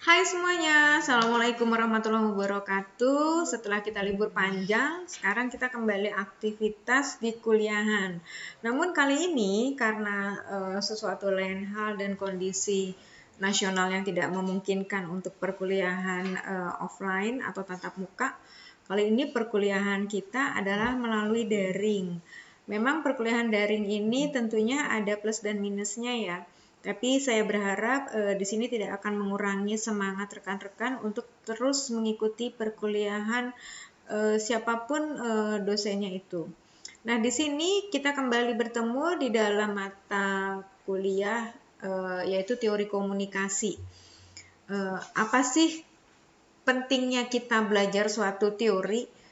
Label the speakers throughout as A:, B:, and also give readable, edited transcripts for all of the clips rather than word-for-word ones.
A: Hai semuanya, Assalamualaikum warahmatullahi wabarakatuh. Setelah kita libur panjang, sekarang kita kembali aktivitas di kuliahan. Namun kali ini karena sesuatu lain hal dan kondisi nasional yang tidak memungkinkan untuk perkuliahan offline atau tatap muka, kali ini perkuliahan kita adalah melalui daring. Memang perkuliahan daring ini tentunya ada plus dan minusnya ya. Tapi saya berharap di sini tidak akan mengurangi semangat rekan-rekan untuk terus mengikuti perkuliahan siapapun dosennya itu. Nah, di sini kita kembali bertemu di dalam mata kuliah yaitu teori komunikasi. Apa sih pentingnya kita belajar suatu teori?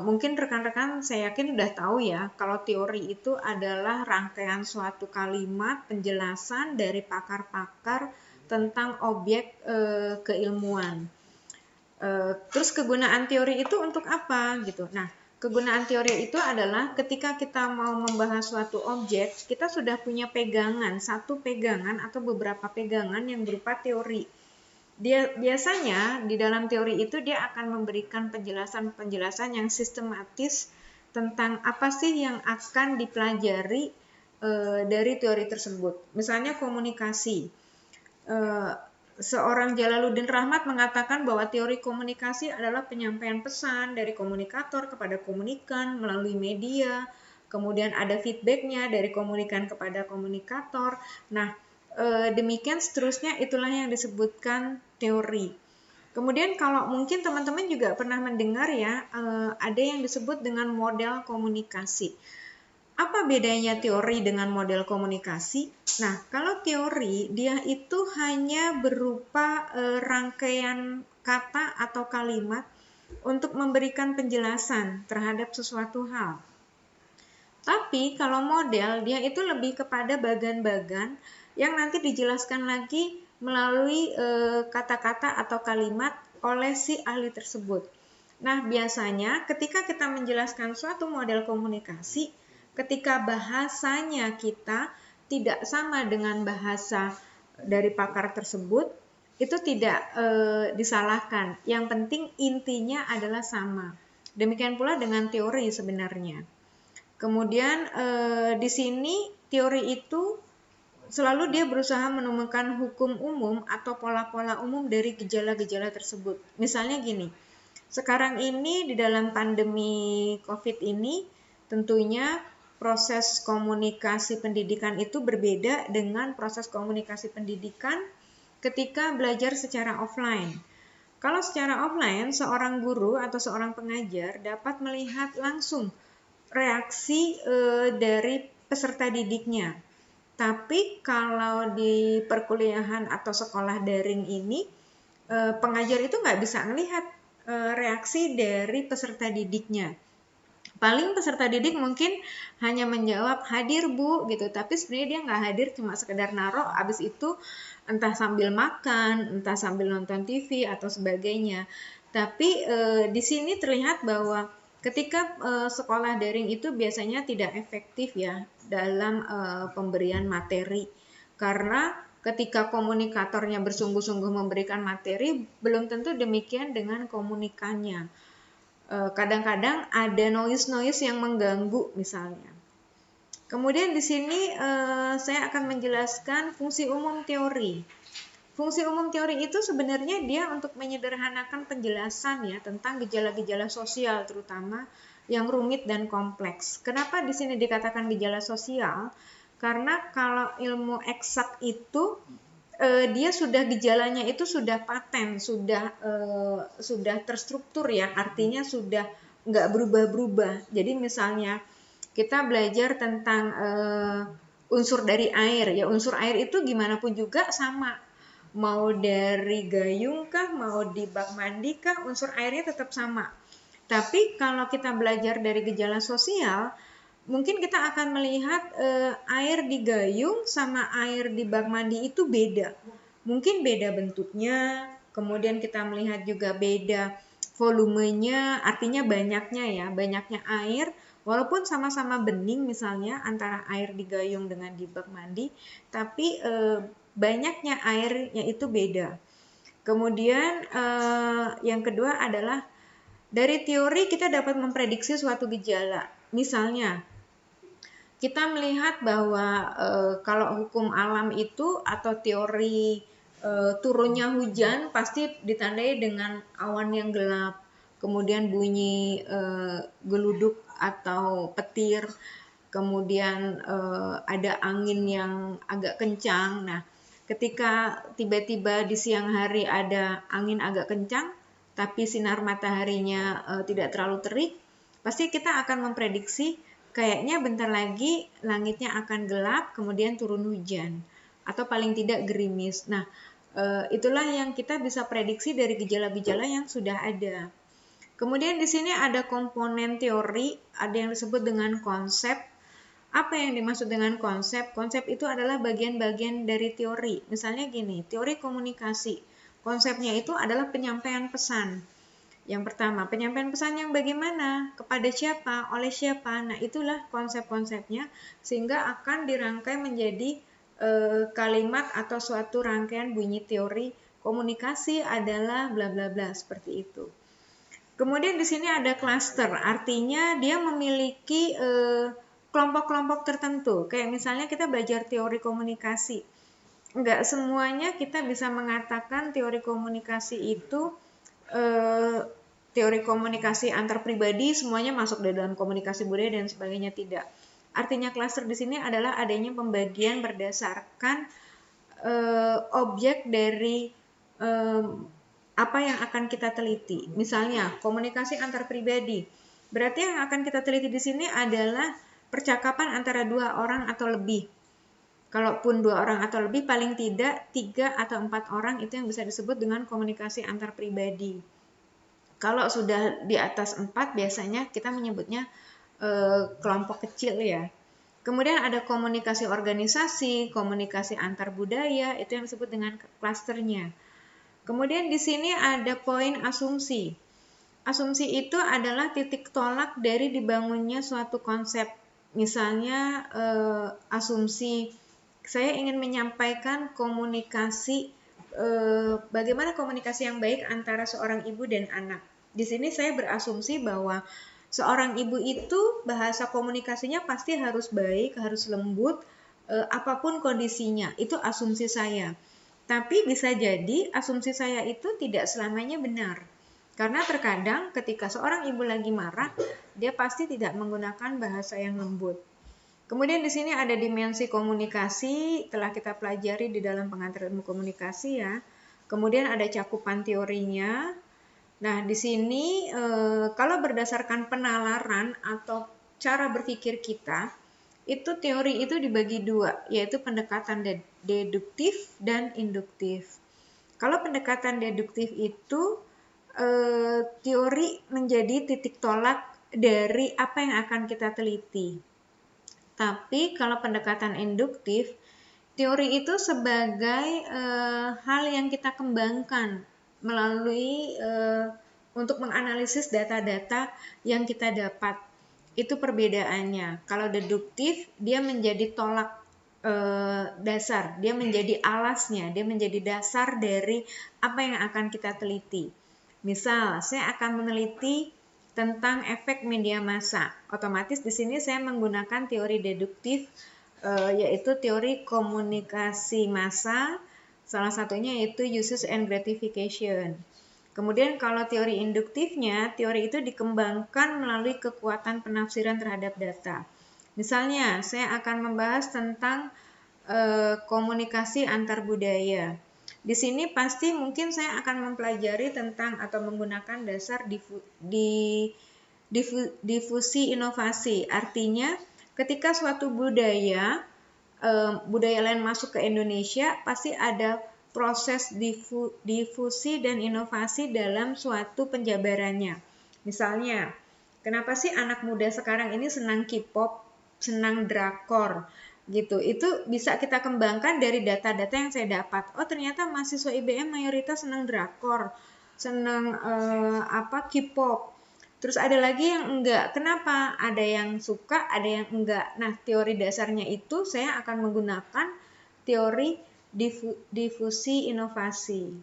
A: Mungkin rekan-rekan saya yakin udah tahu ya, kalau teori itu adalah rangkaian suatu kalimat penjelasan dari pakar-pakar tentang objek keilmuan. Terus kegunaan teori itu untuk apa gitu. Nah, kegunaan teori itu adalah ketika kita mau membahas suatu objek, kita sudah punya pegangan, satu pegangan atau beberapa pegangan yang berupa teori. Dia biasanya di dalam teori itu dia akan memberikan penjelasan-penjelasan yang sistematis tentang apa sih yang akan dipelajari dari teori tersebut. Misalnya komunikasi. Seorang Jalaluddin Rahmat mengatakan bahwa teori komunikasi adalah penyampaian pesan dari komunikator kepada komunikan melalui media. Kemudian ada feedbacknya dari komunikan kepada komunikator. Nah, demikian seterusnya itulah yang disebutkan teori. Kemudian kalau mungkin teman-teman juga pernah mendengar ya, ada yang disebut dengan model komunikasi. Apa bedanya teori dengan model komunikasi? Nah, kalau teori dia itu hanya berupa rangkaian kata atau kalimat untuk memberikan penjelasan terhadap sesuatu hal. Tapi kalau model dia itu lebih kepada bagan-bagan yang nanti dijelaskan lagi melalui kata-kata atau kalimat oleh si ahli tersebut. Nah, biasanya ketika kita menjelaskan suatu model komunikasi, ketika bahasanya kita tidak sama dengan bahasa dari pakar tersebut, itu tidak disalahkan. Yang penting intinya adalah sama. Demikian pula dengan teori sebenarnya. Kemudian di sini teori itu selalu dia berusaha menemukan hukum umum atau pola-pola umum dari gejala-gejala tersebut. Misalnya gini, sekarang ini di dalam pandemi COVID ini tentunya proses komunikasi pendidikan itu berbeda dengan proses komunikasi pendidikan ketika belajar secara offline. Kalau secara offline, seorang guru atau seorang pengajar dapat melihat langsung reaksi dari peserta didiknya. Tapi kalau di perkuliahan atau sekolah daring ini, pengajar itu nggak bisa melihat reaksi dari peserta didiknya. Paling peserta didik mungkin hanya menjawab hadir bu gitu, tapi sebenarnya dia nggak hadir, cuma sekedar naruh, abis itu entah sambil makan, entah sambil nonton TV atau sebagainya. Tapi di sini terlihat bahwa ketika sekolah daring itu biasanya tidak efektif ya dalam pemberian materi, karena ketika komunikatornya bersungguh-sungguh memberikan materi, belum tentu demikian dengan komunikannya. Kadang-kadang ada noise-noise yang mengganggu misalnya. Kemudian di sini saya akan menjelaskan fungsi umum teori. Fungsi umum teori itu sebenarnya dia untuk menyederhanakan penjelasan ya tentang gejala-gejala sosial terutama yang rumit dan kompleks. Kenapa di sini dikatakan gejala sosial? Karena kalau ilmu eksak itu dia sudah gejalanya itu sudah paten, sudah terstruktur ya, artinya sudah nggak berubah-berubah. Jadi misalnya kita belajar tentang unsur dari air ya, unsur air itu gimana pun juga sama, mau dari gayung kah, mau di bak mandi kah, unsur airnya tetap sama. Tapi kalau kita belajar dari gejala sosial, mungkin kita akan melihat air di gayung sama air di bak mandi itu beda. Mungkin beda bentuknya, kemudian kita melihat juga beda volumenya, artinya banyaknya ya, banyaknya air, walaupun sama-sama bening misalnya antara air di gayung dengan di bak mandi, tapi banyaknya airnya itu beda. Kemudian yang kedua adalah dari teori kita dapat memprediksi suatu gejala. Misalnya, kita melihat bahwa kalau hukum alam itu atau teori turunnya hujan pasti ditandai dengan awan yang gelap, kemudian bunyi geluduk atau petir, kemudian ada angin yang agak kencang. Nah, ketika tiba-tiba di siang hari ada angin agak kencang, tapi sinar mataharinya tidak terlalu terik, pasti kita akan memprediksi kayaknya bentar lagi langitnya akan gelap, kemudian turun hujan, atau paling tidak gerimis. Nah, itulah yang kita bisa prediksi dari gejala-gejala yang sudah ada. Kemudian di sini ada komponen teori, ada yang disebut dengan konsep. Apa yang dimaksud dengan konsep? Konsep itu adalah bagian-bagian dari teori. Misalnya gini, teori komunikasi. Konsepnya itu adalah penyampaian pesan. Yang pertama, penyampaian pesan yang bagaimana, kepada siapa, oleh siapa. Nah, itulah konsep-konsepnya sehingga akan dirangkai menjadi kalimat atau suatu rangkaian bunyi teori komunikasi adalah bla bla bla seperti itu. Kemudian di sini ada cluster, artinya dia memiliki kelompok-kelompok tertentu. Kayak misalnya kita belajar teori komunikasi. Enggak semuanya kita bisa mengatakan teori komunikasi itu teori komunikasi antar pribadi semuanya masuk di dalam komunikasi budaya dan sebagainya, tidak. Artinya cluster di sini adalah adanya pembagian berdasarkan objek dari apa yang akan kita teliti. Misalnya komunikasi antar pribadi. Berarti yang akan kita teliti di sini adalah percakapan antara dua orang atau lebih. Kalaupun 2 orang atau lebih, paling tidak 3 atau 4 orang itu yang bisa disebut dengan komunikasi antar pribadi. Kalau sudah di atas 4 biasanya kita menyebutnya kelompok kecil ya. Kemudian ada komunikasi organisasi, komunikasi antar budaya, itu yang disebut dengan klasternya. Kemudian di sini ada poin asumsi. Asumsi itu adalah titik tolak dari dibangunnya suatu konsep. Misalnya asumsi saya ingin menyampaikan komunikasi bagaimana komunikasi yang baik antara seorang ibu dan anak. Di sini saya berasumsi bahwa seorang ibu itu bahasa komunikasinya pasti harus baik, harus lembut, apapun kondisinya. Itu asumsi saya. Tapi bisa jadi asumsi saya itu tidak selamanya benar. Karena terkadang ketika seorang ibu lagi marah, dia pasti tidak menggunakan bahasa yang lembut. Kemudian di sini ada dimensi komunikasi, telah kita pelajari di dalam pengantar ilmu komunikasi ya. Kemudian ada cakupan teorinya. Nah, di sini kalau berdasarkan penalaran atau cara berpikir kita, itu teori itu dibagi dua, yaitu pendekatan deduktif dan induktif. Kalau pendekatan deduktif itu teori menjadi titik tolak dari apa yang akan kita teliti. Tapi kalau pendekatan induktif, teori itu sebagai hal yang kita kembangkan melalui untuk menganalisis data-data yang kita dapat. Itu perbedaannya. Kalau deduktif, dia menjadi tolak dasar, dia menjadi alasnya, dia menjadi dasar dari apa yang akan kita teliti. Misal, saya akan meneliti tentang efek media massa. Otomatis di sini saya menggunakan teori deduktif, yaitu teori komunikasi massa, salah satunya yaitu uses and gratification. Kemudian kalau teori induktifnya, teori itu dikembangkan melalui kekuatan penafsiran terhadap data. Misalnya, saya akan membahas tentang komunikasi antar budaya. Di sini pasti mungkin saya akan mempelajari tentang atau menggunakan dasar difusi inovasi. Artinya ketika suatu budaya lain masuk ke Indonesia, pasti ada proses difusi dan inovasi dalam suatu penjabarannya. Misalnya, kenapa sih anak muda sekarang ini senang K-pop, senang drakor? Gitu, itu bisa kita kembangkan dari data-data yang saya dapat. Oh, ternyata mahasiswa IBM mayoritas senang drakor, senang K-pop. Terus ada lagi yang enggak. Kenapa? Ada yang suka, ada yang enggak. Nah, teori dasarnya itu saya akan menggunakan teori difusi inovasi.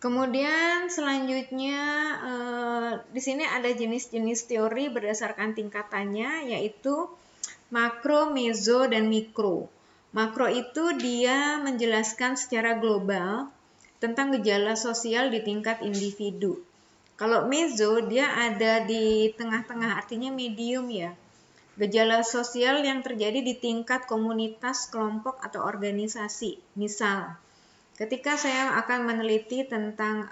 A: Kemudian selanjutnya di sini ada jenis-jenis teori berdasarkan tingkatannya, yaitu makro, meso, dan mikro. Makro itu dia menjelaskan secara global tentang gejala sosial di tingkat individu. Kalau meso dia ada di tengah-tengah, artinya medium ya. Gejala sosial yang terjadi di tingkat komunitas, kelompok, atau organisasi. Misal, ketika saya akan meneliti tentang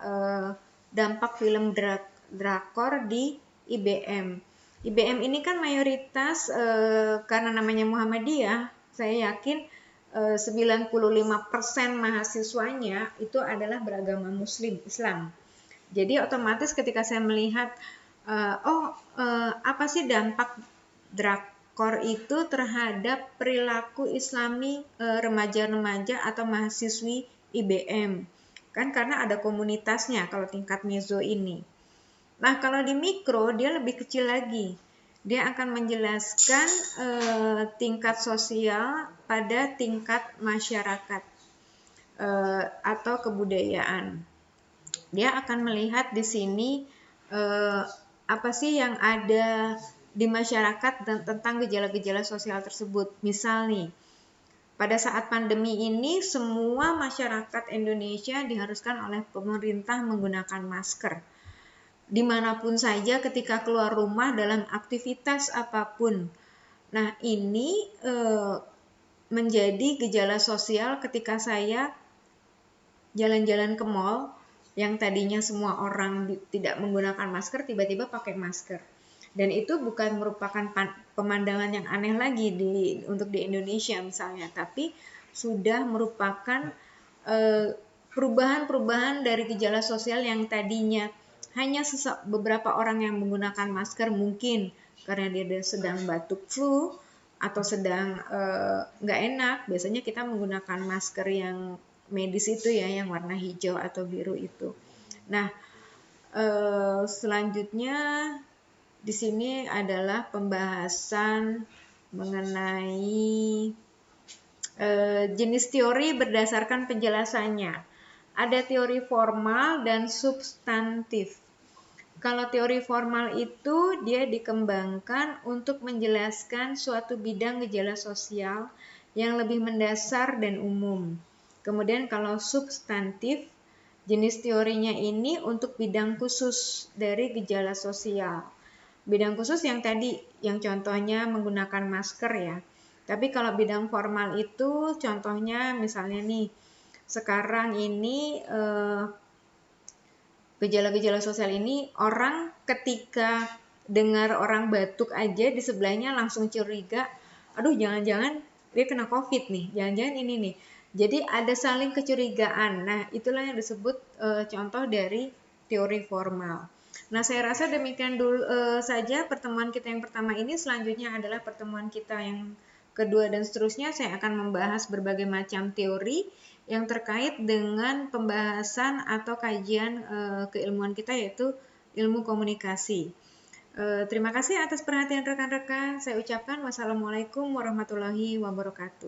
A: dampak film drakor di IBM. IBM ini kan mayoritas karena namanya Muhammadiyah, saya yakin 95% mahasiswanya itu adalah beragama Muslim, Islam. Jadi otomatis ketika saya melihat apa sih dampak drakor itu terhadap perilaku Islami remaja-remaja atau mahasiswi IBM. Kan karena ada komunitasnya kalau tingkat meso ini. Nah, kalau di mikro dia lebih kecil lagi. Dia akan menjelaskan tingkat sosial pada tingkat masyarakat atau kebudayaan. Dia akan melihat di sini apa sih yang ada di masyarakat dan tentang gejala-gejala sosial tersebut. Misal nih, pada saat pandemi ini semua masyarakat Indonesia diharuskan oleh pemerintah menggunakan masker. Dimanapun saja ketika keluar rumah dalam aktivitas apapun. Nah, ini menjadi gejala sosial ketika saya jalan-jalan ke mall yang tadinya semua orang tidak menggunakan masker, tiba-tiba pakai masker. Dan itu bukan merupakan pemandangan yang aneh lagi untuk di Indonesia misalnya, tapi sudah merupakan perubahan-perubahan dari gejala sosial yang tadinya hanya beberapa orang yang menggunakan masker, mungkin karena dia sedang batuk flu atau sedang nggak enak. Biasanya kita menggunakan masker yang medis itu ya, yang warna hijau atau biru itu. Nah, selanjutnya di sini adalah pembahasan mengenai jenis teori berdasarkan penjelasannya. Ada teori formal dan substantif. Kalau teori formal itu dia dikembangkan untuk menjelaskan suatu bidang gejala sosial yang lebih mendasar dan umum. Kemudian kalau substantif, jenis teorinya ini untuk bidang khusus dari gejala sosial. Bidang khusus yang tadi, yang contohnya menggunakan masker ya. Tapi kalau bidang formal itu contohnya misalnya nih, sekarang ini gejala-gejala sosial ini orang ketika dengar orang batuk aja di sebelahnya langsung curiga, aduh jangan-jangan dia kena COVID nih, jangan-jangan ini nih. Jadi ada saling kecurigaan. Nah, itulah yang disebut contoh dari teori formal. Nah, saya rasa demikian dulu saja pertemuan kita yang pertama ini. Selanjutnya adalah pertemuan kita yang kedua dan seterusnya. Saya akan membahas berbagai macam teori yang terkait dengan pembahasan atau kajian keilmuan kita, yaitu ilmu komunikasi. Terima kasih atas perhatian rekan-rekan. Saya ucapkan wassalamualaikum warahmatullahi wabarakatuh.